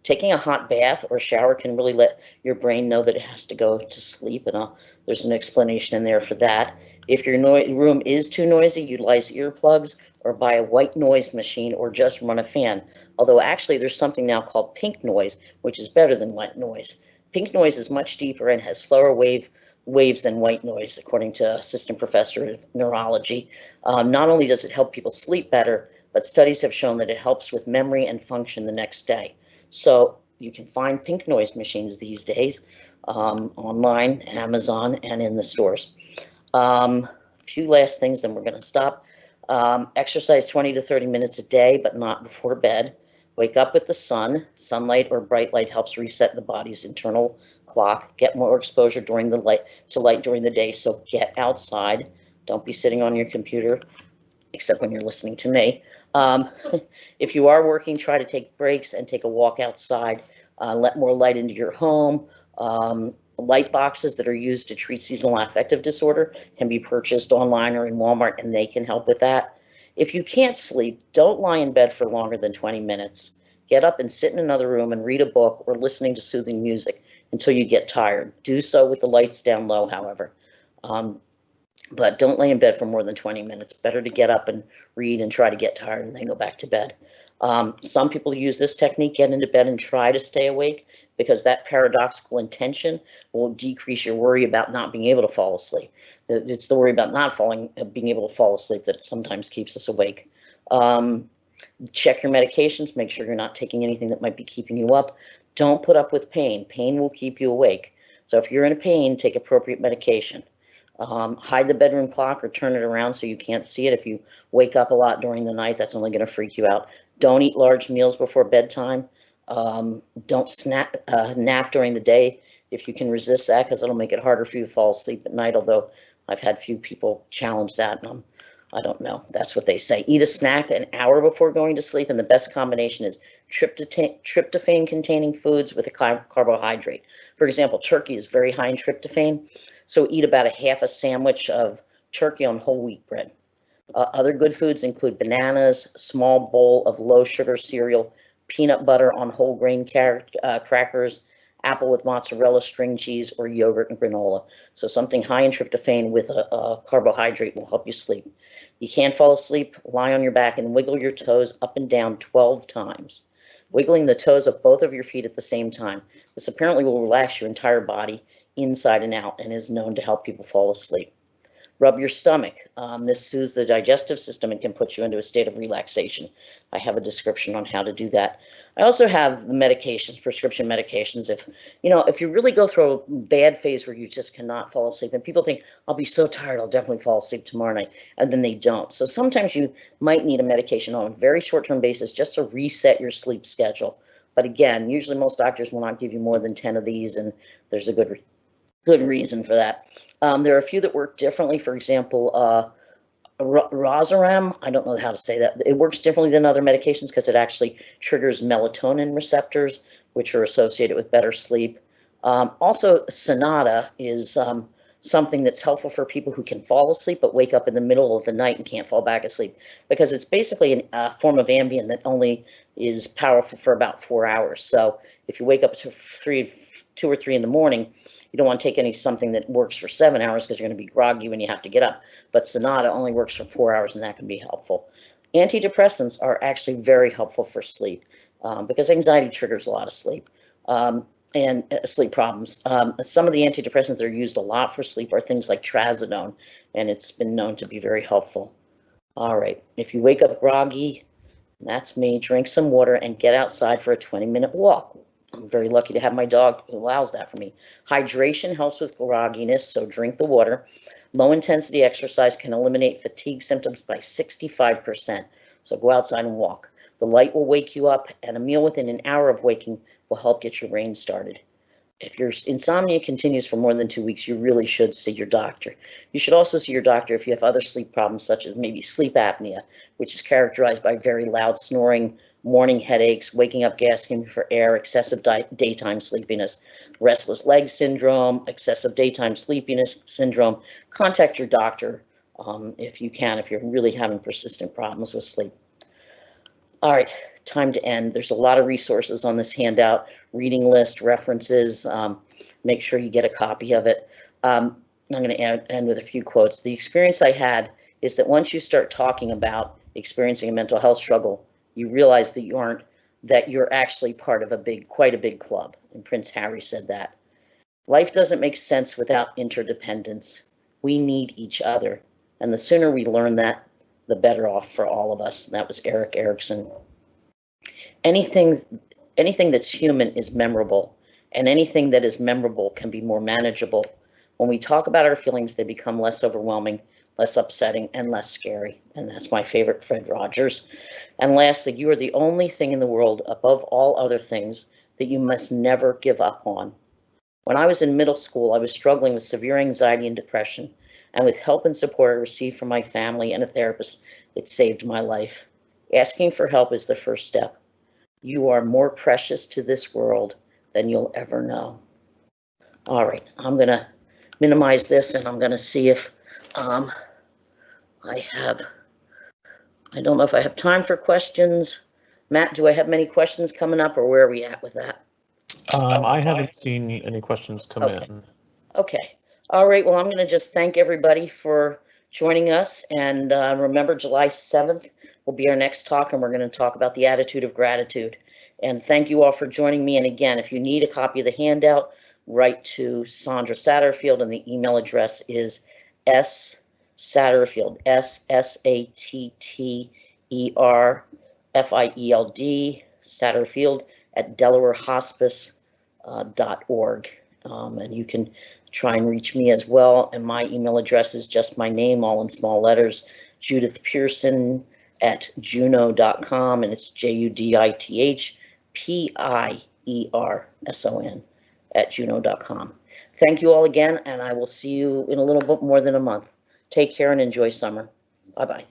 Taking a hot bath or shower can really let your brain know that it has to go to sleep, and there's an explanation in there for that. If your room is too noisy, utilize earplugs or buy a white noise machine or just run a fan. Although actually there's something now called pink noise, which is better than white noise. Pink noise is much deeper and has slower waves than white noise, according to assistant professor of neurology. Not only does it help people sleep better, but studies have shown that it helps with memory and function the next day. So you can find pink noise machines these days online, Amazon, and in the stores. A few last things, then we're going to stop. Exercise 20 to 30 minutes a day, but not before bed. Wake up with the sun. Sunlight or bright light helps reset the body's internal clock. Get more exposure during the light during the day. So get outside. Don't be sitting on your computer, except when you're listening to me. If you are working, try to take breaks and take a walk outside. Let more light into your home. Light boxes that are used to treat seasonal affective disorder can be purchased online or in Walmart, and they can help with that. If you can't sleep, don't lie in bed for longer than 20 minutes. Get up and sit in another room and read a book or listening to soothing music until you get tired. Do so with the lights down low, however. But don't lay in bed for more than 20 minutes. Better to get up and read and try to get tired and then go back to bed. Some people use this technique, get into bed and try to stay awake, because that paradoxical intention will decrease your worry about not being able to fall asleep. It's the worry about not being able to fall asleep that sometimes keeps us awake. Check your medications, make sure you're not taking anything that might be keeping you up. Don't put up with pain. Pain will keep you awake. So if you're in pain, take appropriate medication. Hide the bedroom clock or turn it around so you can't see it. If you wake up a lot during the night, that's only going to freak you out. Don't eat large meals before bedtime. Don't nap during the day if you can resist that, because it'll make it harder for you to fall asleep at night, although I've had few people challenge that, and I don't know. That's what they say. Eat a snack an hour before going to sleep, and the best combination is tryptophan-containing foods with a carbohydrate. For example, turkey is very high in tryptophan, so eat about a half a sandwich of turkey on whole wheat bread. Other good foods include bananas, small bowl of low-sugar cereal, peanut butter on whole grain crackers, apple with mozzarella, string cheese, or yogurt and granola. So something high in tryptophan with a carbohydrate will help you sleep. You can't fall asleep, lie on your back and wiggle your toes up and down 12 times. Wiggling the toes of both of your feet at the same time. This apparently will relax your entire body inside and out and is known to help people fall asleep. Rub your stomach. This soothes the digestive system and can put you into a state of relaxation. I have a description on how to do that. I also have the medications, prescription medications. If you really go through a bad phase where you just cannot fall asleep, and people think, I'll be so tired, I'll definitely fall asleep tomorrow night, and then they don't. So sometimes you might need a medication on a very short-term basis just to reset your sleep schedule. But again, usually most doctors will not give you more than 10 of these, and there's a good reason for that. There are a few that work differently. For example, Rosaram, I don't know how to say that. It works differently than other medications because it actually triggers melatonin receptors, which are associated with better sleep. Also, Sonata is something that's helpful for people who can fall asleep but wake up in the middle of the night and can't fall back asleep, because it's basically a form of Ambien that only is powerful for about 4 hours. So if you wake up to 2 or 3 in the morning, you don't want to take something that works for 7 hours because you're going to be groggy when you have to get up. But Sonata only works for 4 hours, and that can be helpful. Antidepressants are actually very helpful for sleep because anxiety triggers a lot of sleep and sleep problems. Some of the antidepressants that are used a lot for sleep are things like trazodone, and it's been known to be very helpful. All right, if you wake up groggy, that's me, drink some water and get outside for a 20-minute walk. I'm very lucky to have my dog who allows that for me. Hydration helps with grogginess, so drink the water. Low intensity exercise can eliminate fatigue symptoms by 65%, so go outside and walk. The light will wake you up, and a meal within an hour of waking will help get your brain started. If your insomnia continues for more than 2 weeks, you really should see your doctor. You should also see your doctor if you have other sleep problems, such as maybe sleep apnea, which is characterized by very loud snoring, morning headaches, waking up gasping for air, excessive daytime sleepiness, restless leg syndrome, excessive daytime sleepiness syndrome. Contact your doctor if you can, if you're really having persistent problems with sleep. All right, time to end. There's a lot of resources on this handout, reading list, references. Make sure you get a copy of it. I'm going to end with a few quotes. The experience I had is that once you start talking about experiencing a mental health struggle, you realize that you're actually part of quite a big club. And Prince Harry said that. Life doesn't make sense without interdependence. We need each other. And the sooner we learn that, the better off for all of us. That was Erik Erikson. Anything that's human is memorable, and anything that is memorable can be more manageable. When we talk about our feelings, they become less overwhelming, less upsetting, and less scary. And that's my favorite, Fred Rogers. And lastly, you are the only thing in the world above all other things that you must never give up on. When I was in middle school, I was struggling with severe anxiety and depression, and with help and support I received from my family and a therapist, it saved my life. Asking for help is the first step. You are more precious to this world than you'll ever know. All right, I'm going to minimize this, and I'm going to see if I don't know if I have time for questions. Matt, do I have many questions coming up, or where are we at with that? I haven't seen any questions come in. Okay. All right. Well, I'm going to just thank everybody for joining us. And remember, July 7th will be our next talk, and we're going to talk about the attitude of gratitude. And thank you all for joining me. And again, if you need a copy of the handout, write to Sandra Satterfield, and the email address is Satterfield, SSATTERFIELD, Satterfield at DelawareHospice.org. And you can try and reach me as well. And my email address is just my name, all in small letters, Judith Pearson at Juno.com, and it's JUDITHPIERSON at Juno.com. Thank you all again, and I will see you in a little bit more than a month. Take care and enjoy summer. Bye-bye.